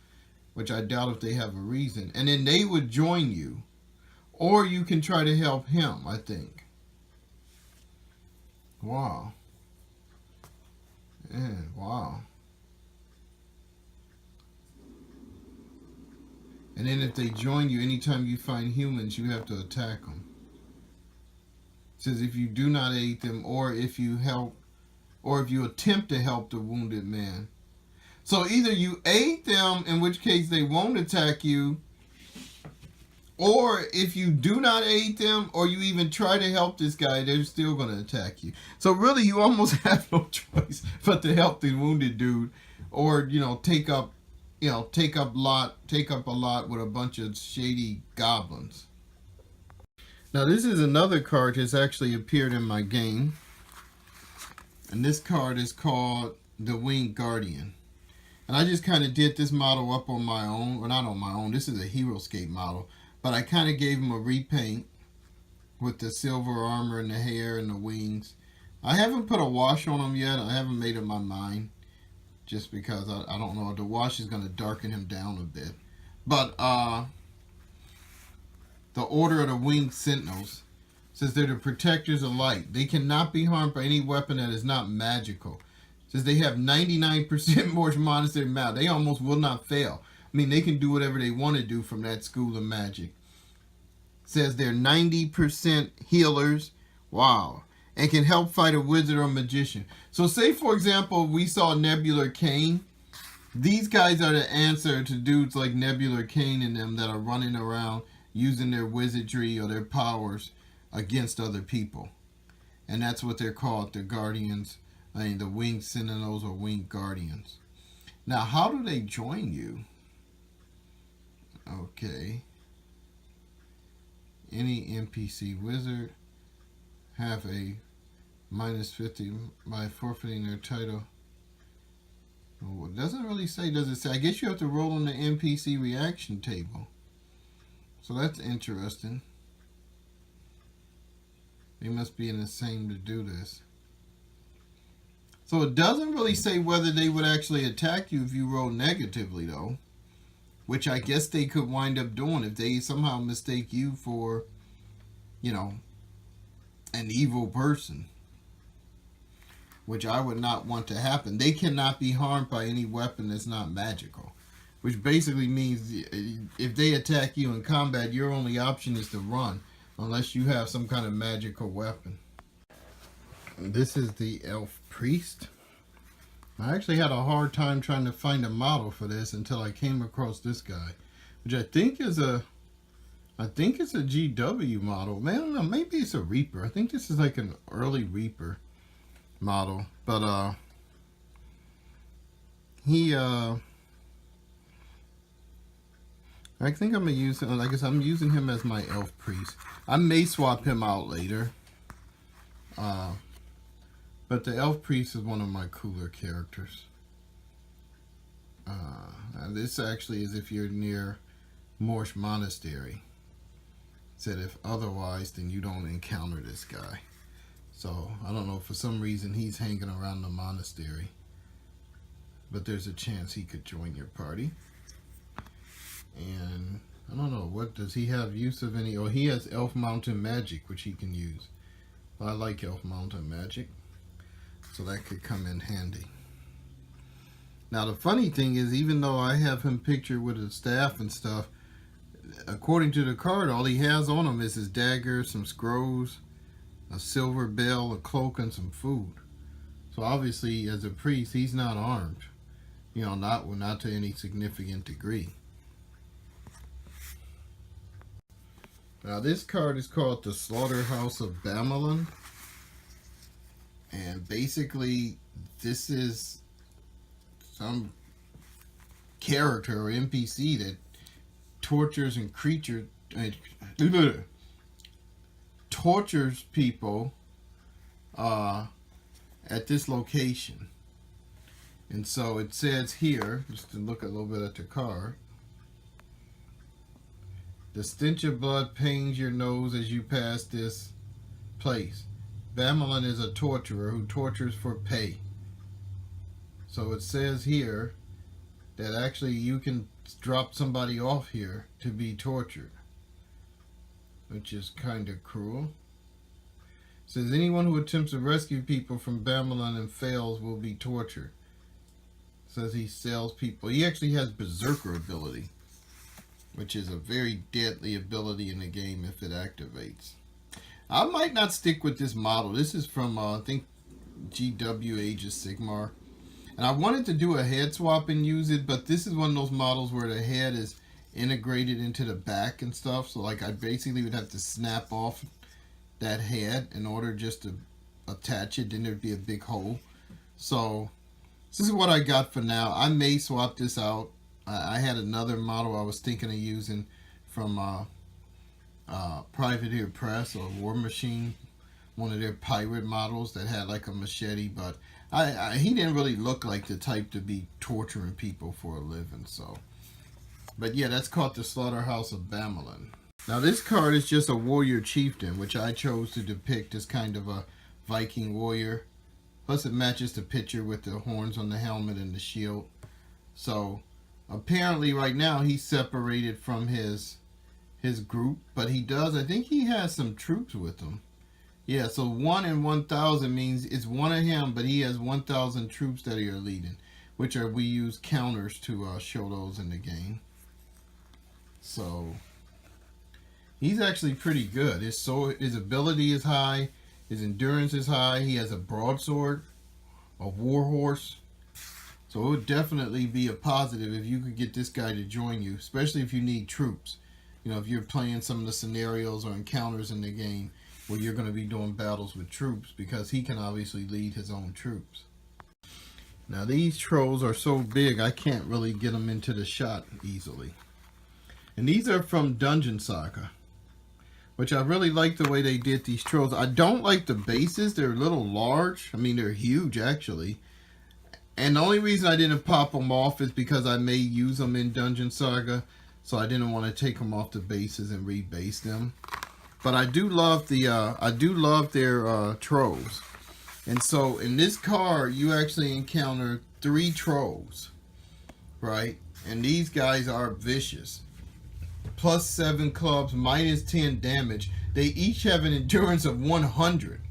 which I doubt if they have a reason, and then they would join you. Or you can try to help him, I think. Wow. Yeah, wow. And then if they join you, anytime you find humans, you have to attack them. It says if you do not aid them, or if you help, or if you attempt to help the wounded man. So either you aid them, in which case they won't attack you, or if you do not aid them, or you even try to help this guy, they're still going to attack you. So really, you almost have no choice but to help the wounded dude, or take up a lot with a bunch of shady goblins. Now this is another card that's actually appeared in my game. And this card is called the Winged Guardian. And I just kind of did this model up on my own. Or not on my own. This is a HeroScape model. But I kind of gave him a repaint with the silver armor and the hair and the wings. I haven't put a wash on him yet. I haven't made up my mind. Just because I don't know. The wash is going to darken him down a bit. But the Order of the Winged Sentinels says they're the protectors of light. They cannot be harmed by any weapon that is not magical. It says they have 99% more monetary amount. They almost will not fail. I mean, they can do whatever they want to do from that school of magic. It says they're 90% healers. Wow. And can help fight a wizard or magician. So say, for example, we saw Nebular Cain. These guys are the answer to dudes like Nebular Cain and them that are running around using their wizardry or their powers against other people. And that's what they're called, the Guardians. I mean, the Winged Sentinels or Winged Guardians. Now, how do they join you? Okay. Any NPC wizard have a -50 by forfeiting their title. Oh, it doesn't really say, does it say? I guess you have to roll on the NPC reaction table. So that's interesting. They must be in the same to do this. So it doesn't really say whether they would actually attack you if you roll negatively, though. Which I guess they could wind up doing if they somehow mistake you for, you know, an evil person. Which I would not want to happen. They cannot be harmed by any weapon that's not magical. Which basically means if they attack you in combat, your only option is to run. Unless you have some kind of magical weapon. This is the elf priest. I actually had a hard time trying to find a model for this until I came across this guy. Which I think is a GW model. Man, I don't know, maybe it's a Reaper. I think this is like an early Reaper model. But I think I'm gonna use him. I guess I'm using him as my elf priest. I may swap him out later. But the elf priest is one of my cooler characters. This actually is if you're near Morsh Monastery. It said if otherwise, then you don't encounter this guy. So I don't know, for some reason he's hanging around the monastery. But there's a chance he could join your party. And I don't know, what does he have use of any? Oh, he has Elf Mountain magic, which he can use. I like Elf Mountain magic, so that could come in handy. Now the funny thing is, even though I have him pictured with his staff and stuff, according to the card, all he has on him is his dagger, some scrolls, a silver bell, a cloak, and some food. So obviously, as a priest, he's not armed. You know, not to any significant degree. Now this card is called the Slaughterhouse of Bamelon. And basically this is some character or NPC that tortures and tortures people at this location. And so it says here, just to look a little bit at the card, the stench of blood pains your nose as you pass this place. Bamelon is a torturer who tortures for pay. So it says here that actually you can drop somebody off here to be tortured, which is kind of cruel. It says anyone who attempts to rescue people from Bamelon and fails will be tortured. It says he sells people. He actually has Berserker ability, which is a very deadly ability in the game if it activates. I might not stick with this model. This is from, I think, GW Age of Sigmar. And I wanted to do a head swap and use it, but this is one of those models where the head is integrated into the back and stuff. So, like, I basically would have to snap off that head in order just to attach it. Then there'd be a big hole. So, this is what I got for now. I may swap this out. I had another model I was thinking of using from Privateer Press or War Machine, one of their pirate models that had like a machete, but he didn't really look like the type to be torturing people for a living. So, but yeah, that's called the Slaughterhouse of Bamelon. Now this card is just a warrior chieftain, which I chose to depict as kind of a Viking warrior. Plus it matches the picture with the horns on the helmet and the shield. So apparently right now he's separated from his group, but he does, I think he has some troops with him. Yeah, so 1 in 1,000 means it's one of him, but he has 1,000 troops that he are leading, which are, we use counters to show those in the game. So he's actually pretty good. His ability is high, his endurance is high, he has a broadsword, a war horse. So it would definitely be a positive if you could get this guy to join you, especially if you need troops. You know, if you're playing some of the scenarios or encounters in the game where you're going to be doing battles with troops, because he can obviously lead his own troops. Now these trolls are so big I can't really get them into the shot easily. And these are from Dungeon Saga, which I really like the way they did these trolls. I don't like the bases. They're a little large. I mean, they're huge actually. And the only reason I didn't pop them off is because I may use them in Dungeon Saga. So I didn't want to take them off the bases and rebase them. But I do love their trolls. And so in this card, you actually encounter 3 trolls, right? And these guys are vicious. Plus 7 clubs, minus 10 damage. They each have an endurance of 100.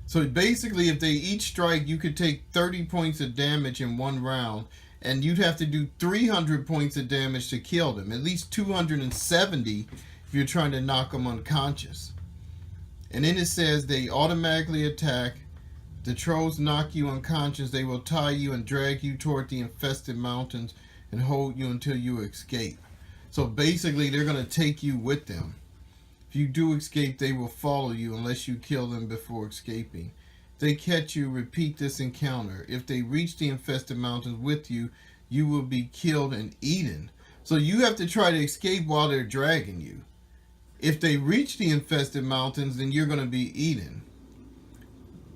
So basically, if they each strike, you could take 30 points of damage in 1 round. And you'd have to do 300 points of damage to kill them. At least 270 if you're trying to knock them unconscious. And then it says they automatically attack. The trolls knock you unconscious. They will tie you and drag you toward the infested mountains and hold you until you escape. So basically, they're going to take you with them. If you do escape, they will follow you unless you kill them before escaping. If they catch you, repeat this encounter. If they reach the infested mountains with you, you will be killed and eaten. So you have to try to escape while they're dragging you. If they reach the infested mountains, then you're going to be eaten.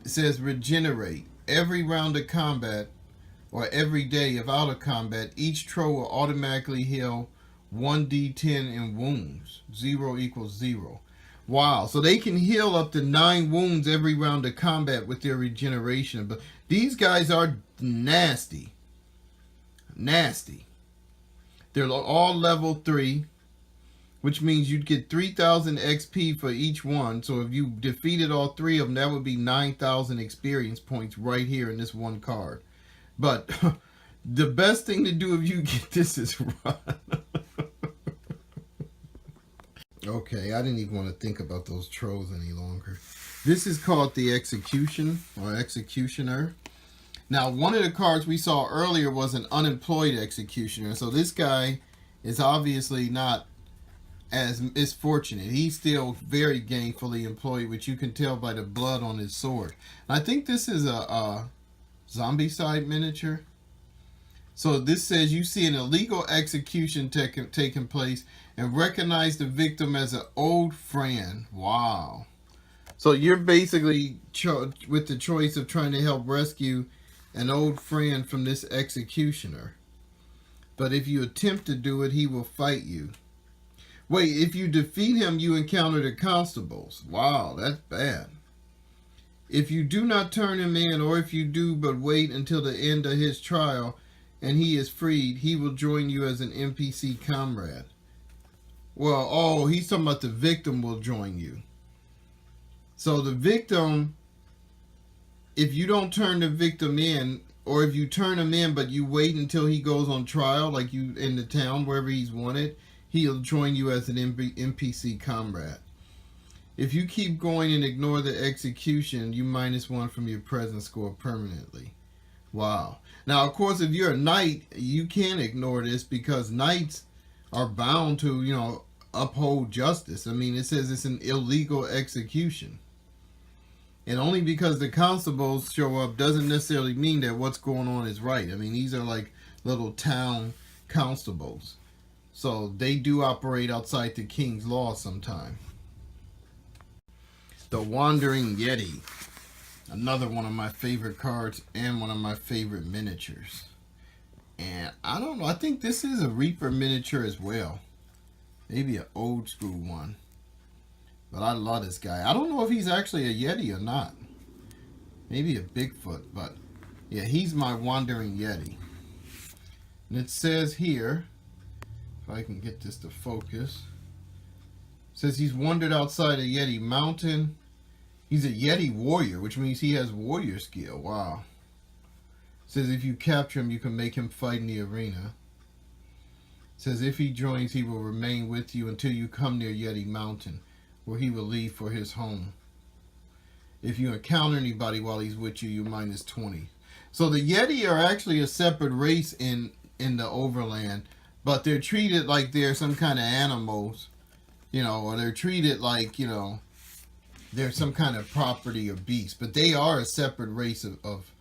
It says regenerate. Every round of combat, or every day of out of combat, each troll will automatically heal 1d10 in wounds. 0 equals 0. Wow. So they can heal up to 9 wounds every round of combat with their regeneration. But these guys are nasty. Nasty. They're all level 3. Which means you'd get 3,000 XP for each one. So if you defeated all 3 of them, that would be 9,000 experience points right here in this one card. But the best thing to do if you get this is run. Okay, I didn't even want to think about those trolls any longer. This is called the Execution or Executioner. Now, one of the cards we saw earlier was an unemployed executioner. So this guy is obviously not is fortunate. He's still very gainfully employed, which you can tell by the blood on his sword. And I think this is a zombie-side miniature. So this says you see an illegal execution taking place and recognize the victim as an old friend. Wow. So you're basically with the choice of trying to help rescue an old friend from this executioner. But if you attempt to do it, he will fight you. Wait, if you defeat him, you encounter the constables. Wow, that's bad. If you do not turn him in, or if you do but wait until the end of his trial and he is freed, he will join you as an NPC comrade. Well, oh, he's talking about the victim will join you. So the victim, if you don't turn the victim in, or if you turn him in but you wait until he goes on trial, like you in the town, wherever he's wanted, he'll join you as an NPC comrade. If you keep going and ignore the execution, you -1 from your presence score permanently. Wow. Now, of course, if you're a knight, you can't ignore this because knights are bound to, you know, uphold justice. I mean, it says it's an illegal execution. And only because the constables show up doesn't necessarily mean that what's going on is right. I mean, these are like little town constables. So they do operate outside the king's law sometime. The Wandering Yeti. Another one of my favorite cards and one of my favorite miniatures. And I don't know, I think this is a Reaper miniature as well. Maybe an old school one. But I love this guy. I don't know if he's actually a Yeti or not. Maybe a Bigfoot, but yeah, he's my Wandering Yeti. And it says here, if I can get this to focus, it says he's wandered outside a Yeti mountain. He's a Yeti warrior, which means he has warrior skill. Wow. It says if you capture him, you can make him fight in the arena. It says if he joins, he will remain with you until you come near Yeti Mountain, where he will leave for his home. If you encounter anybody while he's with you, you're -20. So the Yeti are actually a separate race in the Overland, but they're treated like they're some kind of animals, you know, or they're treated like, you know, they're some kind of property or beast. But they are a separate race of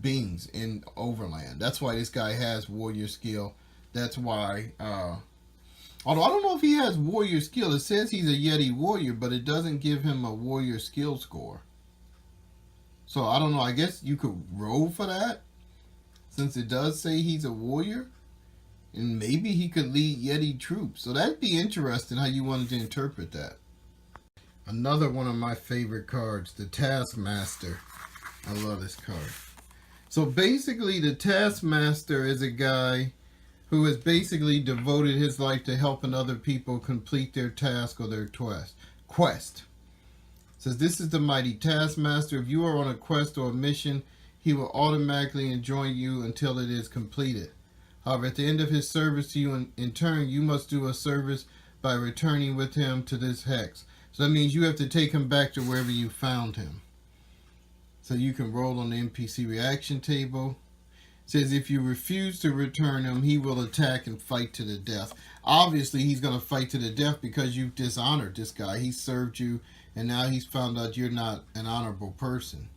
beings in Overland. That's why this guy has warrior skill. That's why, although I don't know if he has warrior skill. It says he's a Yeti warrior, but it doesn't give him a warrior skill score. So I don't know. I guess you could roll for that, since it does say he's a warrior. And maybe he could lead Yeti troops. So that'd be interesting how you wanted to interpret that. Another one of my favorite cards, the Taskmaster. I love this card. So basically, the Taskmaster is a guy who has basically devoted his life to helping other people complete their task or their quest. It says, this is the mighty Taskmaster. If you are on a quest or a mission, he will automatically join you until it is completed. However, at the end of his service to you, in turn, you must do a service by returning with him to this hex. So that means you have to take him back to wherever you found him. So you can roll on the NPC reaction table. It says if you refuse to return him, he will attack and fight to the death. Obviously, he's going to fight to the death because you've dishonored this guy. He served you, and now he's found out you're not an honorable person.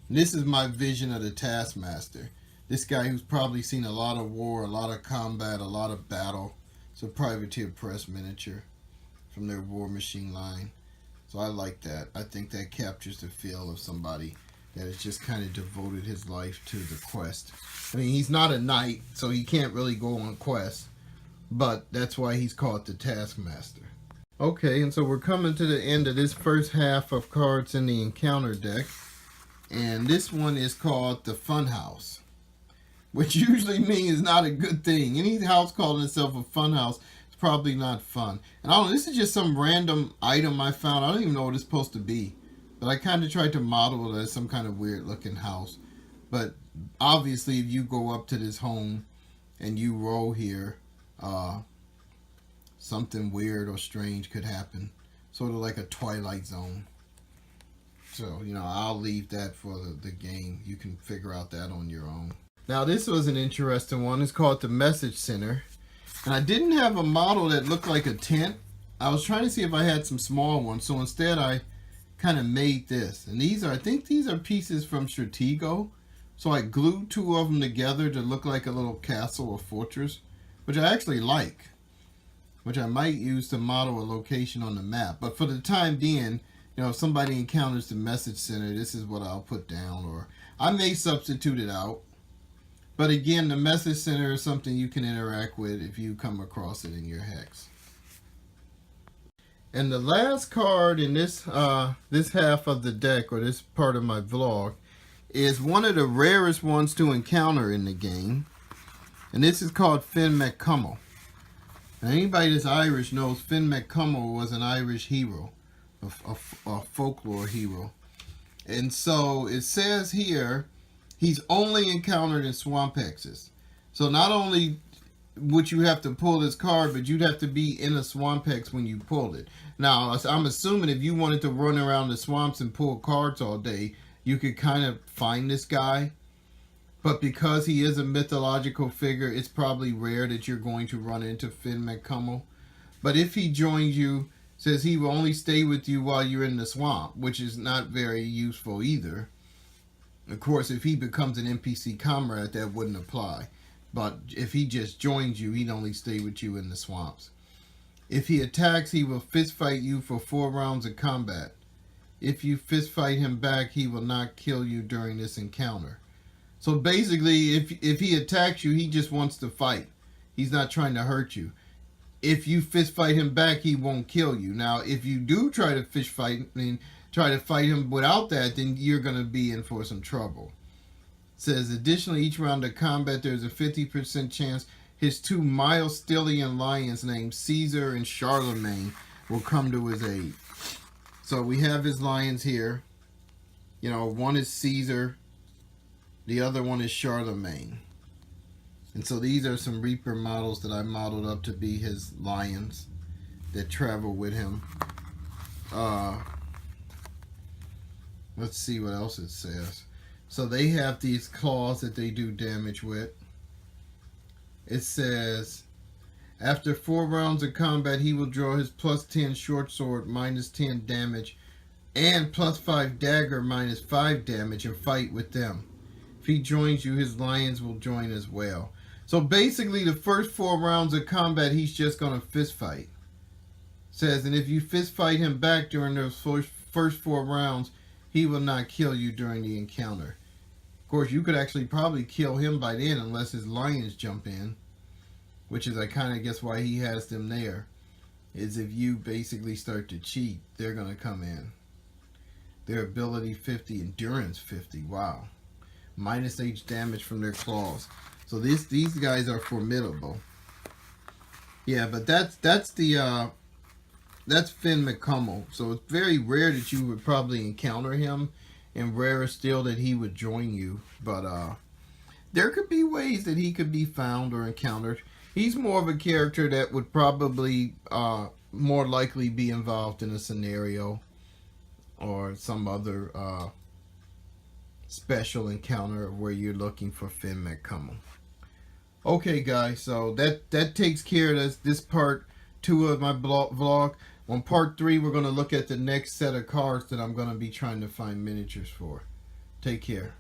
And this is my vision of the Taskmaster. This guy who's probably seen a lot of war, a lot of combat, a lot of battle. It's a Privateer Press miniature from their War Machine line. So I like that. I think that captures the feel of somebody that has just kind of devoted his life to the quest. I mean, he's not a knight, so he can't really go on quests, but that's why he's called the Taskmaster. Okay, and so we're coming to the end of this first half of cards in the encounter deck, and this one is called the Funhouse, which usually means not a good thing. Any house calling itself a fun house is probably not fun. And I don't know, this is just some random item I found. I don't even know what it's supposed to be. But I kind of tried to model it as some kind of weird looking house. But obviously if you go up to this home and you roll here, something weird or strange could happen. Sort of like a Twilight Zone. So, you know, I'll leave that for the game. You can figure out that on your own. Now this was an interesting one. It's called the Message Center. And I didn't have a model that looked like a tent. I was trying to see if I had some small ones. So instead I kind of made this. And these are, I think these are pieces from Stratego. So I glued two of them together to look like a little castle or fortress, which I actually like. Which I might use to model a location on the map. But for the time being, you know, if somebody encounters the Message Center, this is what I'll put down. Or I may substitute it out. But again, the Message Center is something you can interact with if you come across it in your hex. And the last card in this this half of the deck, or this part of my vlog, is one of the rarest ones to encounter in the game. And this is called Finn McCummel. Now, anybody that's Irish knows Finn McCummel was an Irish hero, a folklore hero. And so it says here, he's only encountered in swamp hexes. So not only would you have to pull this card, but you'd have to be in a swamp hex when you pulled it. Now, I'm assuming if you wanted to run around the swamps and pull cards all day, you could kind of find this guy. But because he is a mythological figure, it's probably rare that you're going to run into Finn McCummel. But if he joins you, says he will only stay with you while you're in the swamp, which is not very useful either. Of course, if he becomes an NPC comrade, that wouldn't apply. But if he just joins you, he'd only stay with you in the swamps. If he attacks, he will fist fight you for 4 rounds of combat. If you fist fight him back, he will not kill you during this encounter. So basically, if he attacks you, he just wants to fight. He's not trying to hurt you. If you fist fight him back, he won't kill you. Now, if you do try to try to fight him without that, then you're going to be in for some trouble. It says, additionally, each round of combat, there's a 50% chance his 2 Milestilian lions named Caesar and Charlemagne will come to his aid. So we have his lions here. You know, one is Caesar, the other one is Charlemagne. And so these are some Reaper models that I modeled up to be his lions that travel with him. Let's see what else it says. So they have these claws that they do damage with. It says, after 4 rounds of combat, he will draw his +10 short sword, -10 damage, and +5 dagger, -5 damage, and fight with them. If he joins you, his lions will join as well. So basically, the first 4 rounds of combat, he's just going to fist fight. It says, and if you fist fight him back during those first 4 rounds, he will not kill you during the encounter. Of course, you could actually probably kill him by then unless his lions jump in, which is, I kind of guess, why he has them there. is if you basically start to cheat, they're going to come in. Their ability 50, endurance 50. Wow. Minus H damage from their claws. So these guys are formidable. Yeah, but that's Finn McCummel. So it's very rare that you would probably encounter him, and rarer still that he would join you. But there could be ways that he could be found or encountered. He's more of a character that would probably more likely be involved in a scenario or some other special encounter where you're looking for Finn McCummel. Okay, guys, so that takes care of this part 2 of my vlog. On part 3, we're going to look at the next set of cards that I'm going to be trying to find miniatures for. Take care.